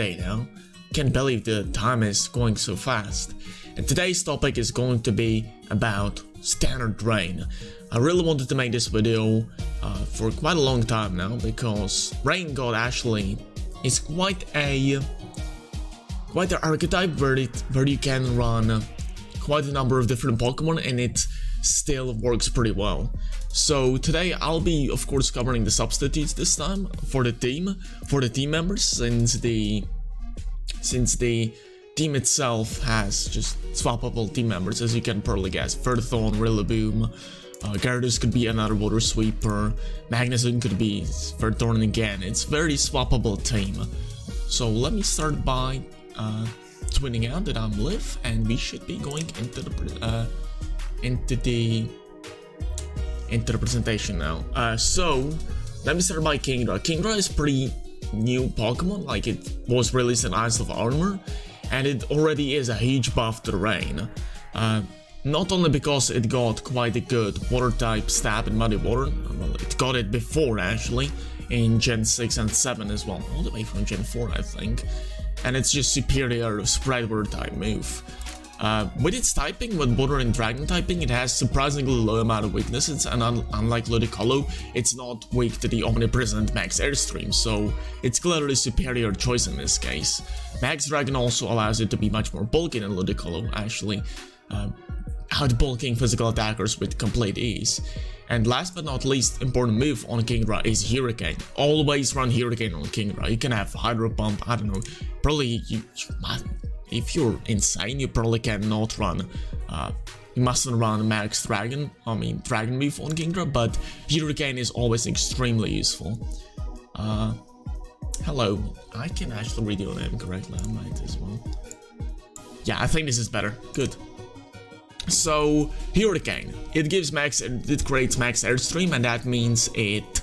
day now. Can't believe the time is going so fast. And today's topic is going to be about standard rain. I really wanted to make this video for quite a long time now, because Rain God actually is quite an archetype where you can run quite a number of different Pokemon and it still works pretty well. So today I'll be of course covering the substitutes this time for the team members, since the team itself has just swappable team members, as you can probably guess. Ferthorn, Rillaboom, Gyarados could be another Water Sweeper, Magnezone could be Ferthorn again. It's very swappable team. So let me start by twinning out that I'm Liv, and we should be going into the presentation now. So let me start by Kingdra. Kingdra is pretty new Pokemon, like it was released in Ice of Armor, and it already is a huge buff to the Rain. Not only because it got quite a good water type stab in Muddy Water, well, it got it before actually, in Gen 6 and 7 as well, all the way from Gen 4 I think, and it's just superior spread water type move. With its typing, with water and dragon typing, it has surprisingly low amount of weaknesses, and unlike Ludicolo, it's not weak to the omnipresent Max Airstream, so it's clearly superior choice in this case. Max Dragon also allows it to be much more bulky than Ludicolo, actually, outbulking physical attackers with complete ease. And last but not least, important move on Kingdra is Hurricane. Always run Hurricane on Kingdra. You can have Hydro Pump, I don't know, probably if you're insane, you probably cannot run, you mustn't run Max Dragon, Dragon move on Kingdra, but Hurricane is always extremely useful. Hello, I can actually read your name correctly, I might as well. Yeah, I think this is better, good. So, Hurricane, it creates Max Airstream, and that means it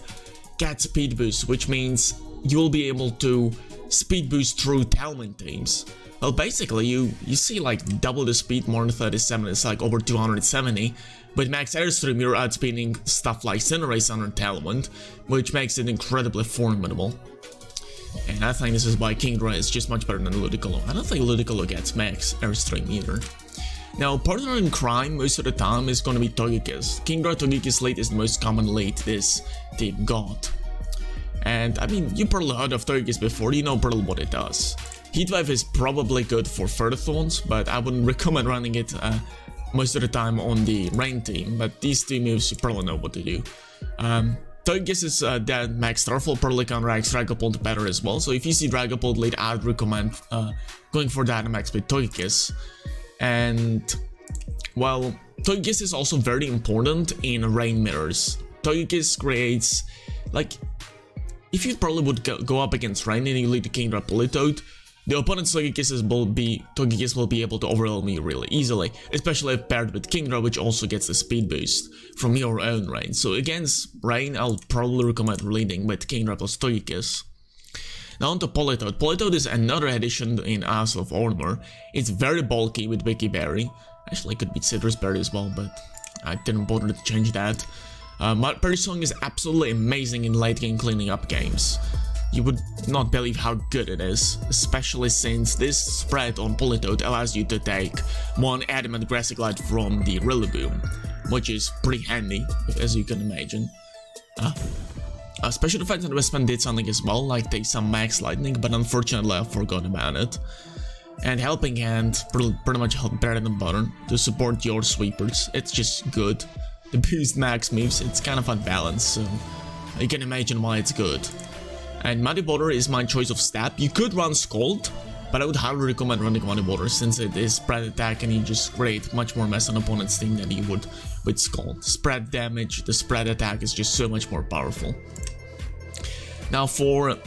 gets speed boost, which means you'll be able to speed boost through Talman teams. Well, basically, you see like double the speed, more than 37, it's like over 270. With Max Airstream, you're outspeeding stuff like Cinderace under Talman, which makes it incredibly formidable. And I think this is why Kingdra is just much better than Ludicolo. I don't think Ludicolo gets Max Airstream either. Now, partner in crime most of the time is going to be Togekiss. Kingdra Togekiss lead is the most common lead this team got. And I mean, you probably heard of Togekiss before, you know probably what it does. Heatwave is probably good for Ferthorns, but I wouldn't recommend running it most of the time on the Rain team, but these two moves you probably know what to do. Togekiss is that Max Starfall probably counteracts Dragapult better as well, so if you see Dragapult lead, I'd recommend going for Dynamax with Togekiss. And, well, Togekiss is also very important in Rain mirrors. Togekiss creates, like, if you probably would go up against Rain and you lead the Kingdra Politoed, the opponent's Togekiss will be able to overwhelm you really easily, especially if paired with Kingdra, which also gets the speed boost from your own Rain. So against Rain, I'll probably recommend leading with Kingdra plus Togekiss. Now on to Politoed. Politoed is another addition in Ice of Armor. It's very bulky with Wiki Berry. Actually, it could be Citrus Berry as well, but I didn't bother to change that. Mudberry Song is absolutely amazing in late game cleaning up games. You would not believe how good it is, especially since this spread on Politoed allows you to take one Adamant Grassy Glide from the Rillaboom, which is pretty handy, as you can imagine. Special Defense and Wristband did something as well, like take some Max Lightning, but unfortunately I forgot about it. And Helping Hand, pretty much help better than Butter to support your sweepers. It's just good. The boost Max moves, it's kind of unbalanced, so you can imagine why it's good. And Muddy Water is my choice of stab. You could run Scald, but I would highly recommend running Muddy Water, since it is spread attack and you just create much more mess on opponent's team than you would with Scald. Spread damage, the spread attack is just so much more powerful. Now for,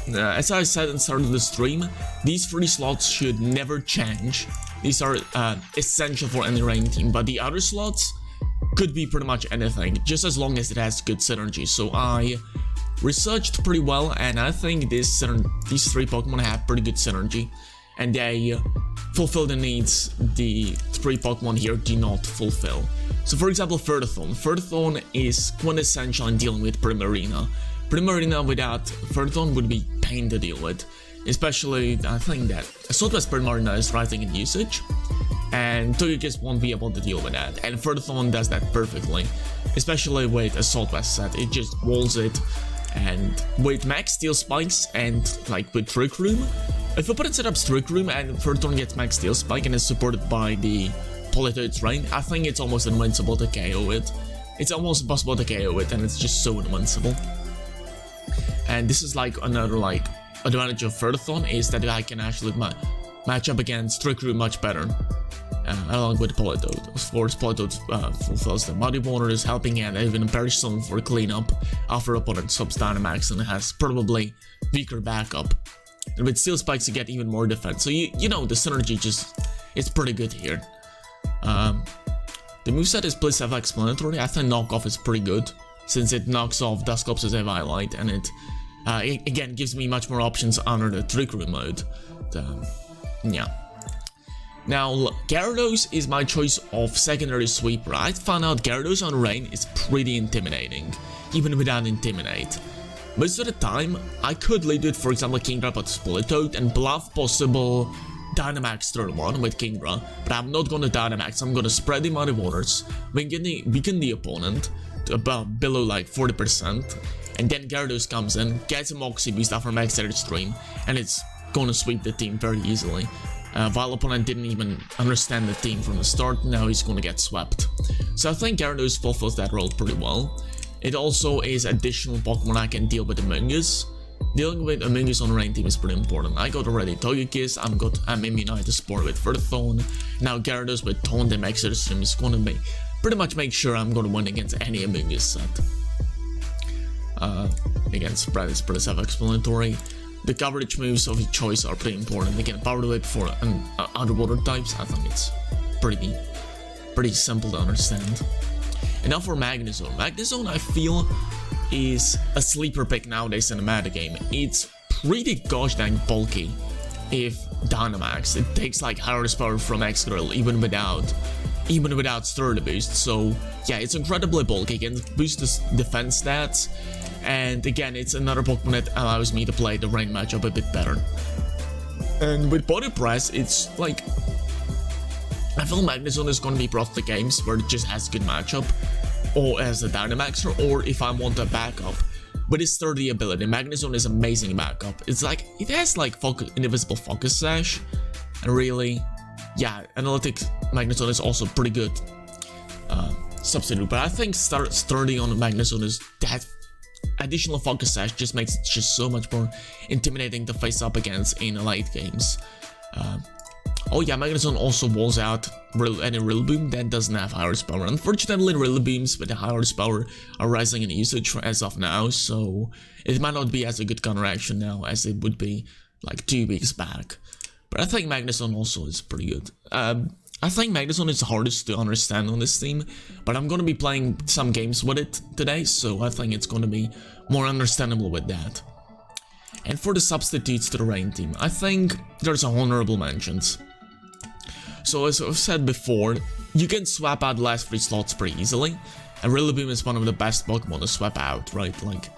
as I said in the start of the stream, these 3 slots should never change. These are essential for any Rain team, but the other slots could be pretty much anything, just as long as it has good synergy. So I researched pretty well, and I think these 3 Pokemon have pretty good synergy, and they fulfill the needs the 3 Pokemon here do not fulfill. So for example, Ferthorn. Ferthorn is quintessential in dealing with Primarina. Primarina without Ferthorn would be pain to deal with. Especially, I think that Assault West pretty more is rising in usage, and togekiss won't be able to deal with that, and Furthorn does that perfectly, especially with Assault West set. It just walls it, and with max steel spikes and like with Trick Room, if opponent set up Trick Room and Furthorn gets max steel spike and is supported by the Politoed's Rain, I think it's almost invincible to KO it. It's almost impossible to KO it, and it's just so invincible. And this is like another like advantage of Furthorn, is that I can actually match up against Trick Room much better, along with Politoed. Of course, Politoed fulfills the Muddy Waters, helping and even Perish Zone for cleanup after opponent subs Dynamax and has probably weaker backup. And with Steel Spikes you get even more defense, so you know the synergy it's pretty good here. The moveset is pretty self-explanatory. I think Knockoff is pretty good, since it knocks off Dusclops' Eviolite, and it again gives me much more options under the Trick Room mode. Yeah. Now, Gyarados is my choice of secondary sweeper. I found out Gyarados on Rain is pretty intimidating, even without Intimidate. Most of the time, I could lead with, for example, Kingdra but Politoed and bluff possible Dynamax turn 1 with Kingdra, but I'm not gonna Dynamax. I'm gonna spread the Muddy Waters, weaken the opponent to about below like 40%, and then Gyarados comes in, gets a Moxie boost after max Airstream, and it's gonna sweep the team very easily. While opponent didn't even understand the team from the start, now he's gonna get swept. So I think Gyarados fulfills that role pretty well. It also is additional Pokemon I can deal with Among Us. Dealing with Among Us on Rain team is pretty important. I got already Togekiss, I'm immunized to Spore with Furthorn. Now Gyarados with Taunt and Max Airstream is gonna be pretty much make sure I'm gonna win against any Among Us set. Again, Spread is pretty self-explanatory. The coverage moves of your choice are pretty important. Again, Power Whip for underwater types, I think it's pretty simple to understand. And now for Magnezone. Magnezone, I feel, is a sleeper pick nowadays in the metagame. It's pretty gosh dang bulky if Dynamax. It takes like higher power from X-Grill even without Sturdy boost. So yeah, it's incredibly bulky. It can boost the defense stats. And again, it's another Pokemon that allows me to play the Rain matchup a bit better. And with Body Press, it's like, I feel Magnezone is going to be brought to games where it just has a good matchup, or as a Dynamaxer, or if I want a backup. With its sturdy ability, Magnezone is amazing backup. It's like, it has like invisible Focus Sash, and really, yeah, Analytic Magnezone is also pretty good substitute. But I think sturdy on Magnezone is that additional Focus Sash just makes it just so much more intimidating to face up against in late games. Oh yeah, Magnezone also walls out any Rillaboom that doesn't have high horsepower. Unfortunately, Rillabeams with the high horsepower are rising in usage as of now, so it might not be as a good counteraction now as it would be like 2 weeks back. But I think Magnezone also is pretty good. I think Magnezone is the hardest to understand on this team, but I'm gonna be playing some games with it today, so I think it's gonna be more understandable with that. And for the substitutes to the Rain team, I think there's honorable mentions. So as I've said before, you can swap out the last 3 slots pretty easily, and Rillaboom is one of the best Pokemon to swap out, right? Like,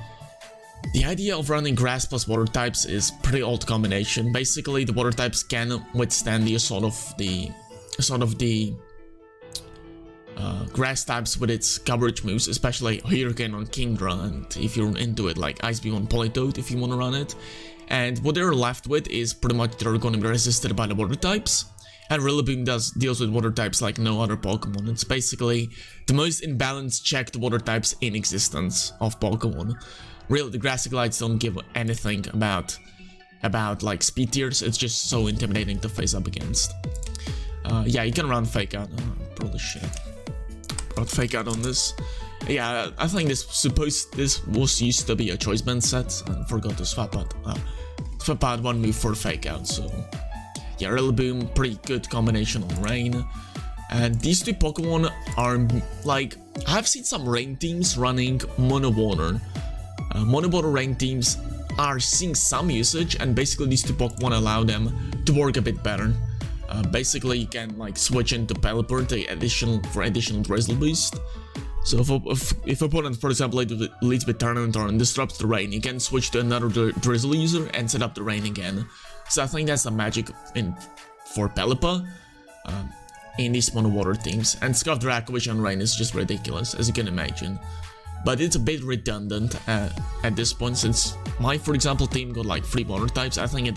the idea of running Grass plus Water types is pretty old combination. Basically, the Water types can withstand the assault of the Grass types with its coverage moves, especially Hurricane on Kingdra, and if you're into it, like Ice Beam on Politoed if you want to run it. And what they're left with is pretty much they're going to be resisted by the Water types. And Rillaboom deals with Water types like no other Pokemon. It's basically the most imbalanced checked Water types in existence of Pokemon. Really, the Grassiclites don't give anything about like speed tiers. It's just so intimidating to face up against. Yeah, you can run Fake Out. Probably shit. Brought Fake Out on this. Yeah, I think this was used to be a choice band set. I forgot to swap out one move for Fake Out. So yeah, Rillaboom, pretty good combination on Rain. And these 2 Pokemon are like, I've seen some Rain teams running Mono Water. Mono Water Rain teams are seeing some usage, and basically these 2 Pokemon allow them to work a bit better. Basically, you can like switch into Pelipper for additional Drizzle boost, So if opponent, for example, leads with turn and turn, disrupts the rain, you can switch to another drizzle user and set up the rain again. So I think that's the magic for Pelipper in these mono water teams. And Scarf Dracovic on rain is just ridiculous, as you can imagine. But it's a bit redundant at this point, since my, for example, team got like 3 water types. I think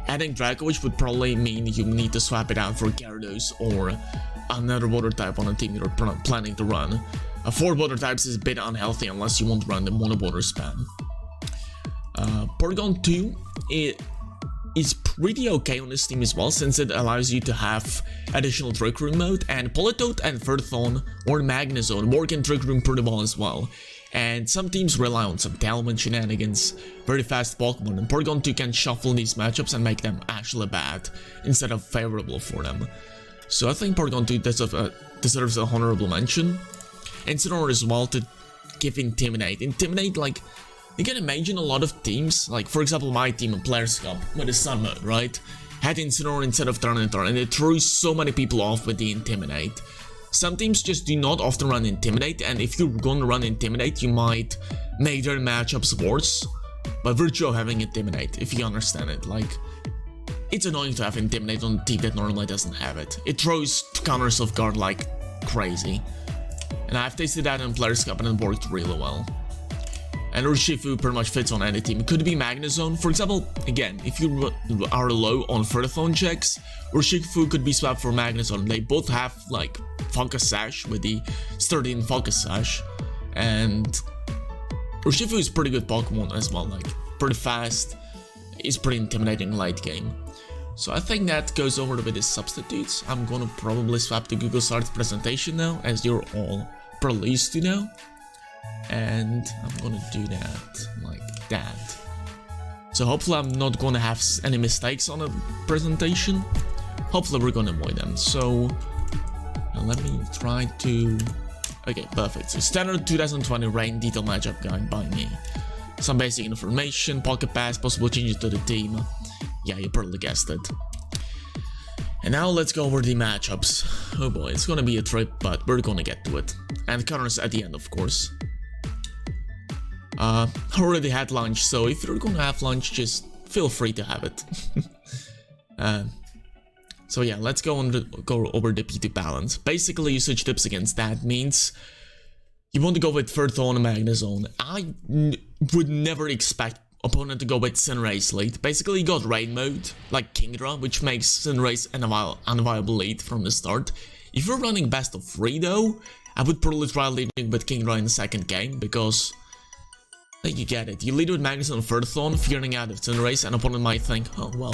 adding Dracovic would probably mean you need to swap it out for Gyarados or another water type on a team you're planning to run. 4 water types is a bit unhealthy unless you want to run the mono water spam. Porygon 2 is pretty okay on this team as well, since it allows you to have additional Trick Room mode, and Politoed and Ferrothorn or Magnezone work in Trick Room pretty well as well. And some teams rely on some Tailwind shenanigans, very fast Pokemon, and Porygon 2 can shuffle these matchups and make them actually bad instead of favorable for them. So I think Porygon 2 deserves a honorable mention. Incineroar as well to give Intimidate. Intimidate, like, you can imagine a lot of teams, like for example my team in Players Cup with the Sun mode, right? Had Incineroar instead of Turn and Turn, and it threw so many people off with the Intimidate. Some teams just do not often run Intimidate, and if you're gonna run Intimidate, you might make their matchups worse by virtue of having Intimidate, if you understand it. Like, it's annoying to have Intimidate on a team that normally doesn't have it. It throws counters off guard like crazy. And I've tasted that in Players Cup and it worked really well. And Urshifu pretty much fits on any team. It could be Magnezone. For example, again, if you are low on Ferrothorn checks, Urshifu could be swapped for Magnezone. They both have like Focus Sash with the sturdy Focus Sash. And Urshifu is pretty good Pokemon as well, like pretty fast. He's pretty intimidating late game. So I think that goes over with his substitutes. I'm gonna probably swap to Google Search presentation now, as you're all probably used to now. And I'm gonna do that like that. So hopefully I'm not gonna have any mistakes on the presentation. Hopefully we're gonna avoid them. So let me try to... Okay, perfect. So standard 2020 rain detail matchup guide by me. Some basic information, pocket pass, possible changes to the team. Yeah, you probably guessed it. And now let's go over the matchups. Oh boy, it's gonna be a trip, but we're gonna get to it. And counters at the end, of course. I already had lunch, so if you're gonna have lunch, just feel free to have it. So yeah, let's go over the P2 balance. Basically, usage tips against that means you want to go with Ferrothorn and Magnezone. I would never expect opponent to go with Cinderace lead. Basically, you got rain mode, like Kingdra, which makes Cinderace an unviable lead from the start. If you're running best of 3 though, I would probably try leading with Kingdra in the second game, because like, you get it. You lead with Magnezone and Ferrothorn, fearing out of Cinderace, and opponent might think, oh well,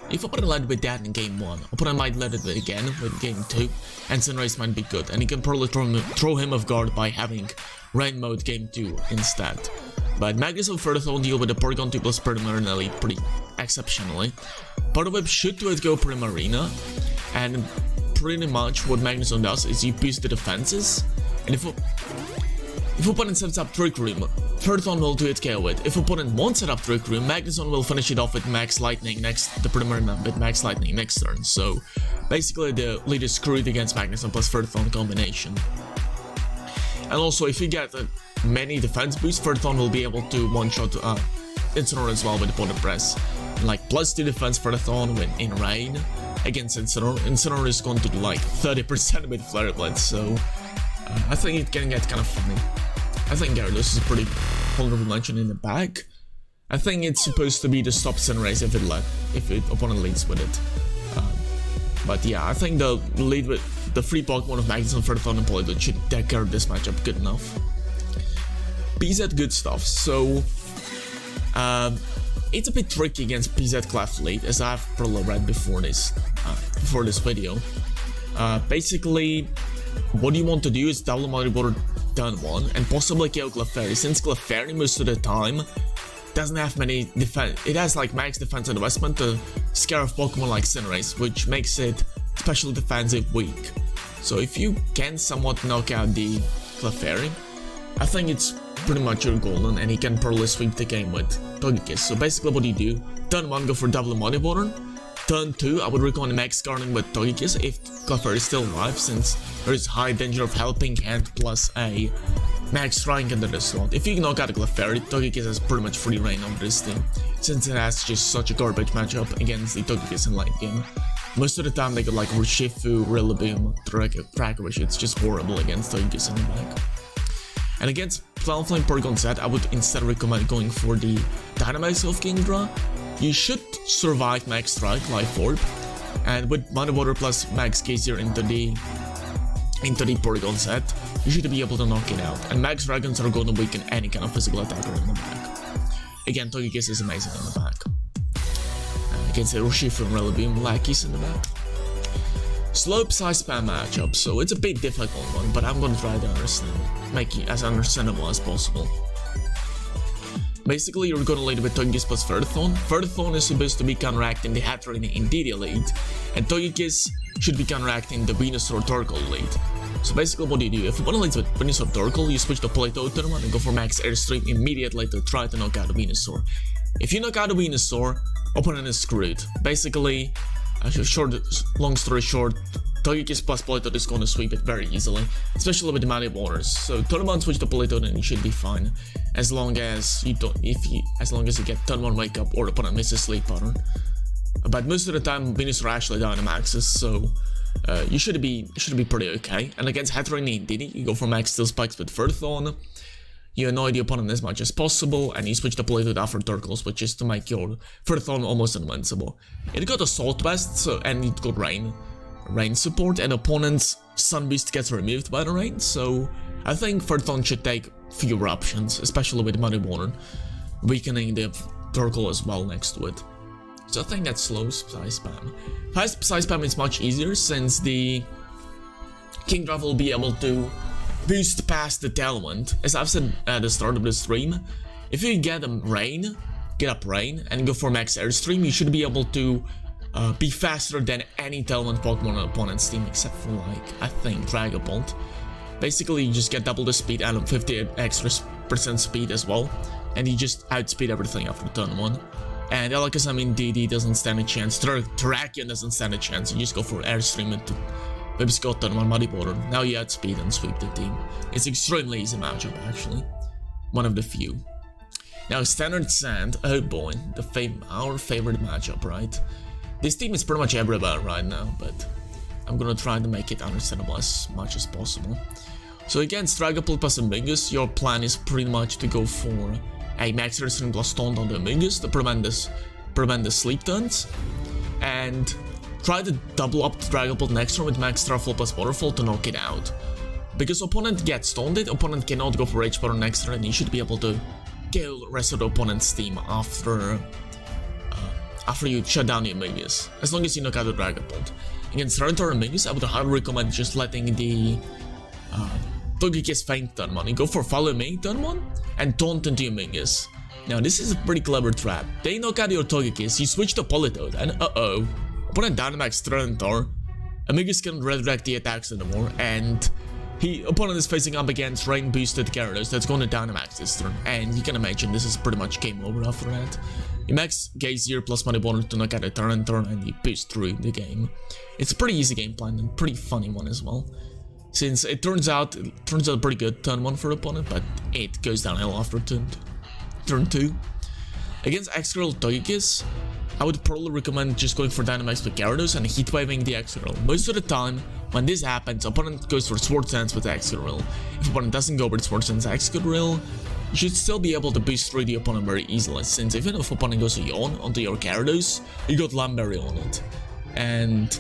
if opponent led with that in game 1, opponent might let it again with game 2, and Cinderace might be good, and you can probably throw him off guard by having rain mode game 2 instead. But Magnezone and Ferrothorn deal with the Porygon 2 plus Primarina pretty exceptionally. Politoed should do it go Primarina, and pretty much what Magnezone does is you boost the defenses, and if opponent sets up Trick Room, Ferrothorn will do it KO it. If opponent won't set up Trick Room, Magnezone will finish it off with Max Lightning the Primarina with Max Lightning next turn. So basically the lead is screwed against Magnezone plus Ferrothorn combination. And also if you get many defense boosts, Ferrothorn will be able to one-shot Incineroar as well with opponent press. Like +2 defense Ferrothorn in rain against Incineroar. Incineroar is going to do like 30% with Flare Blitz, so I think it can get kind of funny. I think Gyarados is a pretty honorable mention in the back. I think it's supposed to be the stop Cinderace if opponent leads with it. But yeah, I think the lead with the 3 Pokemon of Magnezone, Ferrothorn, and Politoed should take care of this matchup good enough. PZ good stuff. So it's a bit tricky against PZ Clef lead, as I've probably read before this video. Basically, what you want to do is double Muddy Water turn 1 and possibly KO Clefairy, since Clefairy most of the time doesn't have many defense. It has like max defense and investment to scare off Pokemon like Cinderace, which makes it special defensive weak. So if you can somewhat knock out the Clefairy, I think it's pretty much your golden, and he can probably sweep the game with togekiss. So basically what you do, turn 1 go for double Muddy Water, Turn 2, I would recommend max guarding with togekiss if Clefairy is still alive, since there is high danger of helping hand plus a max strike under the slot. If you knock out Clefairy, togekiss has pretty much free reign over this team, since it has just such a garbage matchup against the togekiss in late game. Most of the time they got like Urshifu, Rillaboom, Tracker, it's just horrible against togekiss in the back. And against Talonflame Porygon set, I would instead recommend going for the Dynamax of Kingdra. You should survive Max Strike, Life Orb, and with Muddy Water plus Max Gazier into the Porygon set, you should be able to knock it out. And Max Dragons are going to weaken any kind of physical attacker in the back. Again, togekiss is amazing in the back. Against the Urshifu and Rillaboom, lackeys in the back. Slope size spam matchup, so it's a bit difficult one, but I'm gonna try to make it as understandable as possible. Basically, you're gonna lead with Togekiss plus Ferrothorn. Ferrothorn is supposed to be counteracting the Hatterene in DD lead, and Togekiss should be counteracting the Venusaur Torkoal lead. So basically what do? If you wanna lead with Venusaur Torkoal, you switch to Politoed Tournament and go for Max Airstream immediately to try to knock out the Venusaur. If you knock out the Venusaur, opponent is screwed. Basically, long story short, Togekiss plus Politoed is going to sweep it very easily, especially with the Muddy Waters. So turn 1 switch to Politoed and you should be fine, as long as you get turn 1 wake up or opponent misses sleep pattern. But most of the time Venusaur actually Dynamaxes, so you should be pretty okay. And against Hatterene and Diddy, you go for Max Steel Spikes with Ferrothorn. You annoy the opponent as much as possible, and you switch to Politoed after Turtle switches to make your Ferrothorn almost invincible. It got Assault Vest, so, and it got Rain support, and opponent's Sun Beast gets removed by the rain, so I think Ferrothorn should take fewer options, especially with Muddy Water, weakening the Turtle as well next to it. So I think that's slow size spam. Fast size spam is much easier, since the Kingdra will be able to boost past the Tailwind. As I've said at the start of the stream, if you get up Rain, and go for Max Airstream, you should be able to be faster than any Tailwind Pokemon on opponent's team, except for like, I think, Dragapult. Basically, you just get double the speed and 50% extra speed as well, and you just outspeed everything after turn 1. And Alakazam DD doesn't stand a chance, Terrakion doesn't stand a chance, you just go for Airstream into Whipscott turn 1 Muddy Water. Now you outspeed and sweep the team. It's extremely easy matchup actually, one of the few. Now Standard Sand, oh boy, our favorite matchup, right? This team is pretty much everywhere right now, but I'm gonna try to make it understandable as much as possible. So against Dragapult plus Amogus, your plan is pretty much to go for a Max Airstream plus Taunt on the Amogus to prevent the sleep turns, and try to double up the Dragapult next turn with Max Starfall plus Waterfall to knock it out. Because opponent gets taunted, opponent cannot go for Rage Powder next turn, and you should be able to kill the rest of the opponent's team after you shut down the Amogus, as long as you knock out the Dragapult. Against Tyranitar Amogus, I would highly recommend just letting the Togekiss feint turn 1. You go for Follow Me turn 1 and taunt into Amogus. Now this is a pretty clever trap. They knock out your Togekiss, you switch to Politoed, and opponent Dynamax Tyranitar, Amogus can redirect the attacks anymore, and opponent is facing up against Rain boosted Gyarados that's going to Dynamax this turn, and you can imagine this is pretty much game over after that. You max Gazier plus Muddy Water to knock out a Tyranitar and you boost through the game. It's a pretty easy game plan and pretty funny one as well, since it turns out pretty good turn 1 for the opponent, but it goes downhill after turn 2. Against Excadrill Togekiss, I would probably recommend just going for Dynamax with Gyarados and Heatwaving the Excadrill. Most of the time, when this happens, opponent goes for Swords Dance with Excadrill. If opponent doesn't go with Swords Dance Excadrill, you should still be able to boost through the opponent very easily, since even if opponent goes a Yawn onto your Gyarados, you got Lamberry on it. And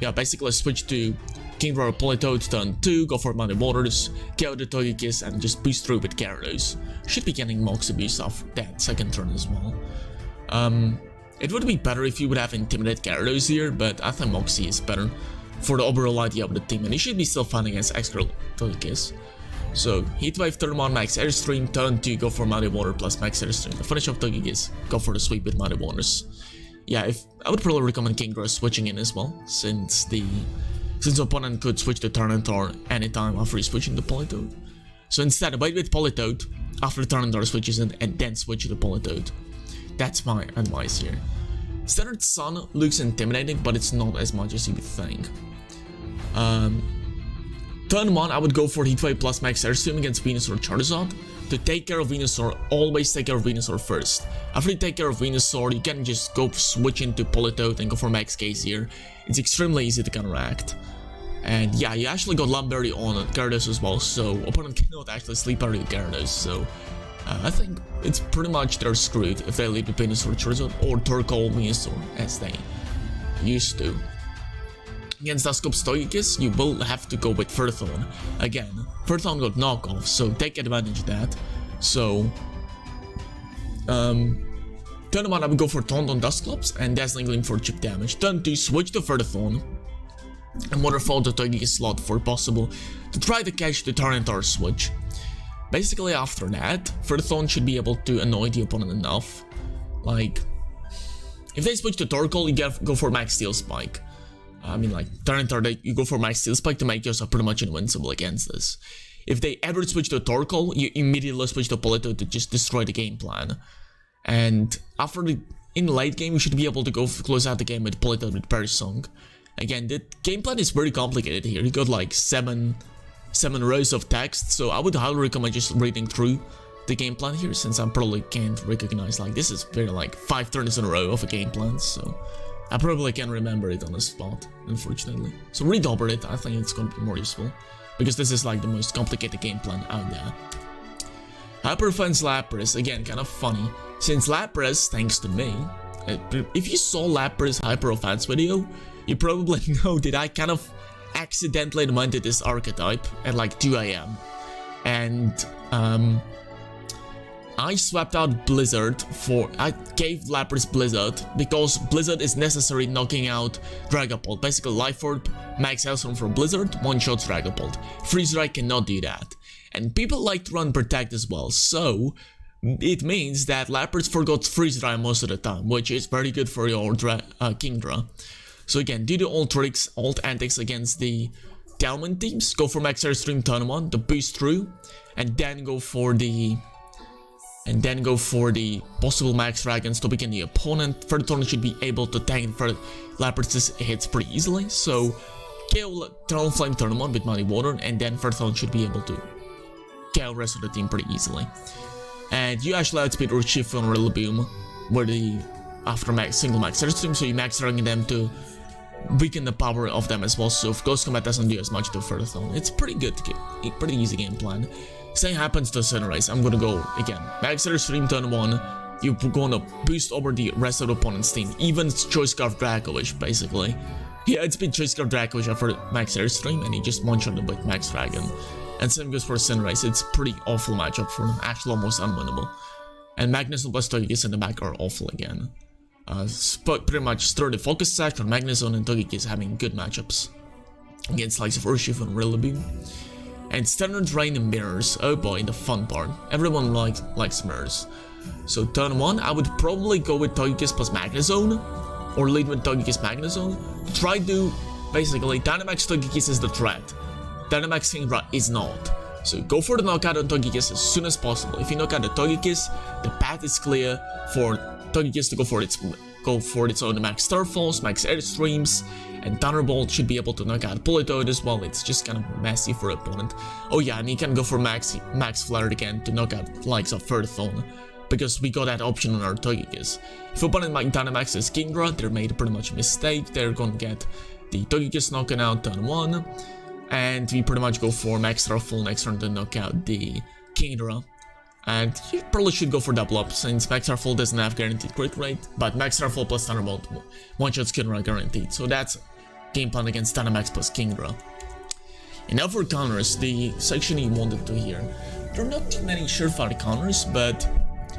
yeah, basically switch to Kingdra or Politoed turn 2, go for Muddy Waters, KO the Togekiss and just boost through with Gyarados. Should be getting Moxie boost off that second turn as well. It would be better if you would have Intimidate Gyarados here, but I think Moxie is better for the overall idea of the team, and he should be still fine against Excadrill Togekiss. So, Heatwave turn 1, Max Airstream, turn 2, go for Muddy Water plus Max Airstream. The finish of Togekiss, go for the sweep with Muddy Waters. Yeah, I would probably recommend Kingdra switching in as well, since the opponent could switch to Tyranitar anytime after he's switching to Politoed. So instead, wait with Politoed after Tyranitar switches in, and then switch to Politoed. That's my advice here. Standard Sun looks intimidating, but it's not as much as you would think. Turn 1, I would go for Heatwave plus Max Airstream against Venusaur Charizard. To take care of Venusaur, always take care of Venusaur first. After you take care of Venusaur, you can just go switch into Politoed and go for Max Case here. It's extremely easy to counteract. And yeah, you actually got Lumberry on Gyarados as well, so opponent cannot actually sleep parry Gyarados, so I think it's pretty much they're screwed if they lead with Venusaur Charizard or Torkoal Venusaur as they used to. Against Dusclops Togekiss, you will have to go with Ferrothorn. Again, Ferrothorn got knockoff, so take advantage of that. So, turn 1 I would go for Taunt on Dusclops and Dazzling Gleam for chip damage. Turn 2, switch to Ferrothorn and Waterfall to Togekiss slot for possible to try to catch the Tyranitar switch. Basically after that, Ferrothorn should be able to annoy the opponent enough. Like, if they switch to Torkoal, you go for Max Steel Spike. I mean, like, Tyranitar, you go for Max Steel Spike to make yourself pretty much invincible against this. If they ever switch to Torkoal, you immediately switch to Politoed to just destroy the game plan. And in late game, you should be able to go close out the game with Politoed with Parry Song. Again, the game plan is very complicated here. You got like 7 rows of text, so I would highly recommend just reading through the game plan here, since I probably can't recognize, like, this is very like 5 turns in a row of a game plan, so I probably can't remember it on the spot, unfortunately. So read over it, I think it's gonna be more useful, because this is like the most complicated game plan out there. Hyper Defense Lapras, again, kind of funny, since Lapras, thanks to me, if you saw Lapras Hyper Offense video, you probably know that I kind of accidentally invented this archetype at like 2 AM. And I swapped out Blizzard I gave Lapras Blizzard because Blizzard is necessary knocking out Dragapult. Basically Life Orb, Max Hailstorm from Blizzard, one-shots Dragapult. Freeze Dry cannot do that. And people like to run Protect as well, so it means that Lapras forgot Freeze Dry most of the time, which is very good for your Kingdra. So again, do the alt tricks, alt antics against the Diamond teams. Go for Max Airstream turn 1 to boost through, and then go for the possible Max Dragons to weaken the opponent. Ferrothorn should be able to tank for Lapras' hits pretty easily. So KO Talonflame turn 1 with Muddy Water, and then Ferrothorn should be able to KO the rest of the team pretty easily. And you actually outspeed usefull and Rillaboom where after single Max Airstream, so you Max Dragon them to weaken the power of them as well, so if Ghost Combat doesn't do as much to Ferrothorn. It's pretty good, pretty easy game plan. Same happens to Sunrise. I'm gonna go again. Max Airstream turn 1, you're gonna boost over the rest of the opponent's team, even Choice Scarf Dracovish, basically. Yeah, it's been Choice Scarf Dracovish after Max Airstream, and he just one-shot him with Max Dragon. And same goes for Sunrise. It's pretty awful matchup for him, actually almost unwinnable. And Magnezone plus Togekiss in the back are awful again. Pretty much throw the Focus Sash on Magnezone and Togekiss having good matchups against likes of usefull and Rillaboom. And Standard Rain and Mirrors, oh boy, the fun part. Everyone likes mirrors. So turn 1, I would probably go with Togekiss plus Magnezone, or lead with Togekiss Magnezone. Try to, basically, Dynamax Togekiss is the threat. Dynamax Kingdra is not. So go for the knockout on Togekiss as soon as possible. If you knock out the Togekiss, the path is clear for Togekiss to go for its own Max Starfalls, Max Airstreams, and Thunderbolt should be able to knock out Politoed as well. It's just kind of messy for opponent. Oh yeah, and you can go for Max Flare again to knock out likes of Ferrothorn, because we got that option on our Togekiss. If opponent Dynamaxes Kingdra, they made pretty much a mistake. They're gonna get the Togekiss knocking out turn 1, and we pretty much go for Max Starfall next turn to knock out the Kingdra. And you probably should go for double up, since Max Starfall doesn't have guaranteed crit rate, but Max Starfall plus Thunderbolt one-shots Kingdra guaranteed. So that's game plan against Dynamax plus Kingdra. And now for counters, the section you wanted to hear. There are not too many surefire counters, but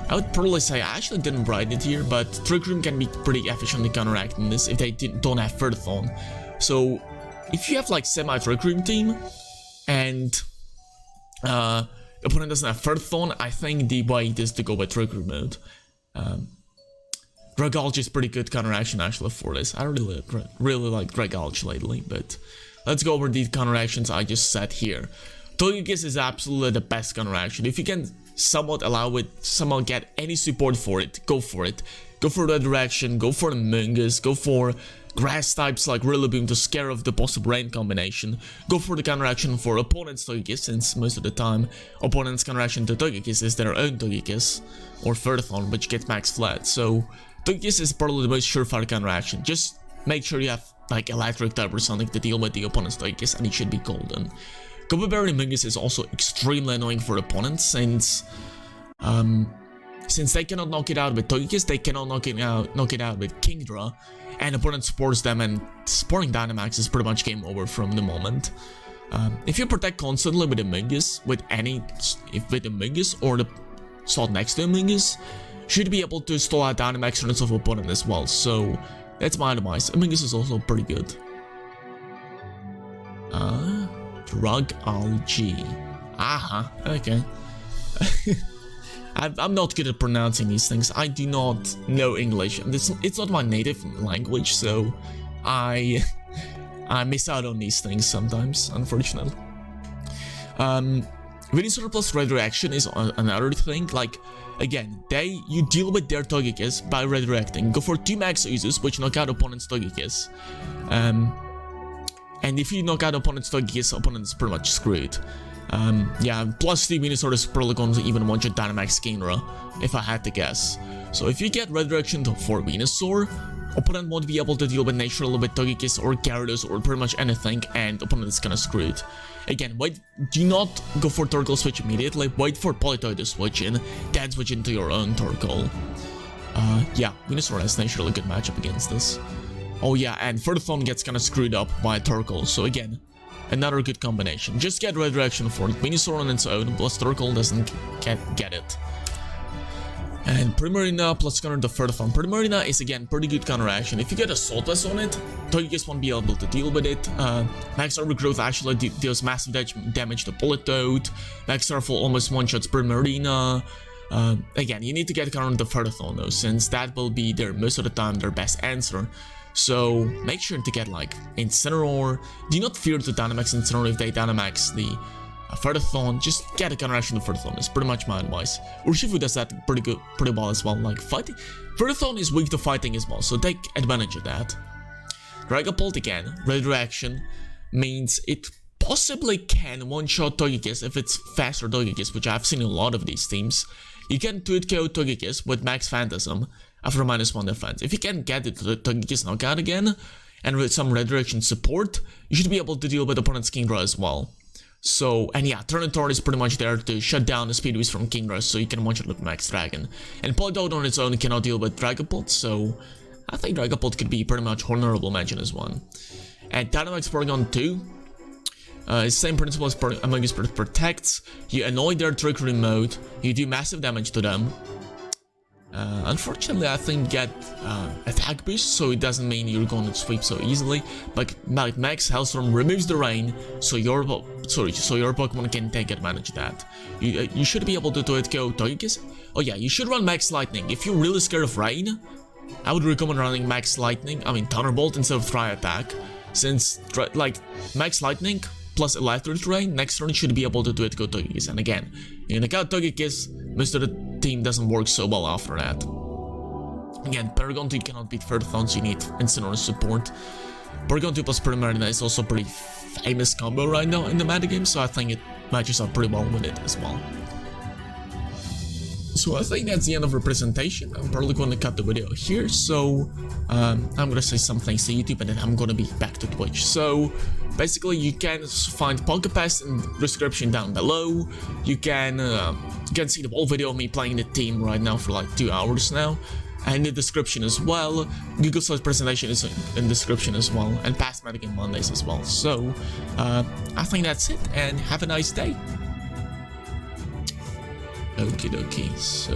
I would probably say I actually didn't write it here, but Trick Room can be pretty efficiently counteracting this if they don't have Ferrothorn. So if you have like semi-Trick Room team and opponent doesn't have Ferrothorn, I think the way is to go with Trick Room mode. Dragalge is pretty good counteraction actually for this. I really like Dragalge lately, but let's go over the counteractions I just said here. Togekiss is absolutely the best counteraction. If you can somewhat allow it, somehow get any support for it, go for it. go for that direction, go for the Mungus, go for grass types like Rillaboom to scare off the possible rain combination, go for the counteraction for opponent's togekiss, since most of the time opponent's counteraction to togekiss is their own togekiss, or Ferrothorn, which gets max flat. So togekiss is probably the most surefire counteraction. Just make sure you have like electric type or something to deal with the opponent's togekiss, and it should be golden. Gobo Berry Mungus is also extremely annoying for opponents, since they cannot knock it out with togekiss, they cannot knock it out with Kingdra, and opponent supports them, and supporting Dynamax is pretty much game over from the moment. If you protect constantly with a Mungus, with a Mungus or the slot next to a Mungus, should be able to stall out Dynamax turns of opponent as well. So that's my advice. A Mungus is also pretty good. Drug Algae. Okay. I'm not good at pronouncing these things. I do not know English. It's not my native language, so I miss out on these things sometimes, unfortunately. Venusaur plus Red Reaction is another thing. Like, again, you deal with their togekiss by Red Reacting. Go for 2 max uses, which knock out opponent's togekiss. And if you knock out opponent's togekiss, opponent's pretty much screwed. Yeah, plus 3 Venusaur is probably going to even one-shot Dynamax Kingdra, if I had to guess. So if you get Red Direction for Venusaur, opponent won't be able to deal with Natural with Togekiss or Gyarados or pretty much anything, and opponent is kinda screwed. Again, do not go for Torkoal switch immediately, wait for Politoed to switch in, then switch into your own Torkoal. Yeah, Venusaur has naturally a good matchup against this. Oh yeah, and Ferrothorn gets kinda screwed up by Torkoal, so again, another good combination. Just get Red Direction for it. Venusaur on its own, plus Torkoal doesn't get it. And Primarina plus counter the Ferrothorn. Primarina is again pretty good counteraction. If you get a Assault Vest on it, Togekiss won't be able to deal with it. Max Overgrowth actually deals massive damage to Politoed. Max Starfall almost one-shots Primarina. Again, you need to get counter the Ferrothorn though, since that will be most of the time their best answer. So make sure to get like Incineroar. Do not fear to Dynamax Incineroar if they Dynamax the Ferrothorn. Just get a counteraction to Ferrothorn. It's pretty much my advice. Urshifu does that pretty well as well. Like fighting, Ferrothorn is weak to fighting as well, so take advantage of that. Dragapult again, Red Reaction means it possibly can one-shot Togekiss if it's faster Togekiss, which I've seen in a lot of these teams. You can 2-KO Togekiss with Max Phantasm after -1 defense. If you can get it to the Togekiss knockout again, and with some Red Direction support, you should be able to deal with opponent's Kingdra as well. So, and yeah, Turnitor is pretty much there to shut down the speed boost from Kingdra, so you can one-shot with Max Dragon. And Politoed on its own cannot deal with Dragapult, so I think Dragapult could be pretty much honorable mention as one. And Dynamax Porygon 2, same principle as Among Us Protects. You annoy their Trickery mode, you do massive damage to them. Unfortunately, I think get attack boost, so it doesn't mean you're going to sweep so easily. But Max Hellstorm removes the rain, so your Pokemon can take advantage of that. You should be able to do it. Go Togekiss. Oh yeah, you should run Max Lightning. If you're really scared of rain, I would recommend running Max Lightning. I mean Thunderbolt instead of Tri Attack, since like Max Lightning plus Electric Rain next turn should be able to do it. Go Togekiss, and again, you knock out Togekiss, most of the team doesn't work so well after that. Again, Paragon 2 cannot beat Ferrothorn, so you need Incineroar support. Paragon 2 plus Primarina is also a pretty famous combo right now in the metagame, so I think it matches up pretty well with it as well. So I think that's the end of the presentation. I'm probably going to cut the video here, so I'm going to say some things to YouTube and then I'm going to be back to Twitch. So basically you can find Pocket Pass in the description down below. You can see the whole video of me playing the team right now for like 2 hours now. And in the description as well. Google Slides presentation is in the description as well. And past Metagame Mondays as well. So I think that's it, and have a nice day. Okie dokie, so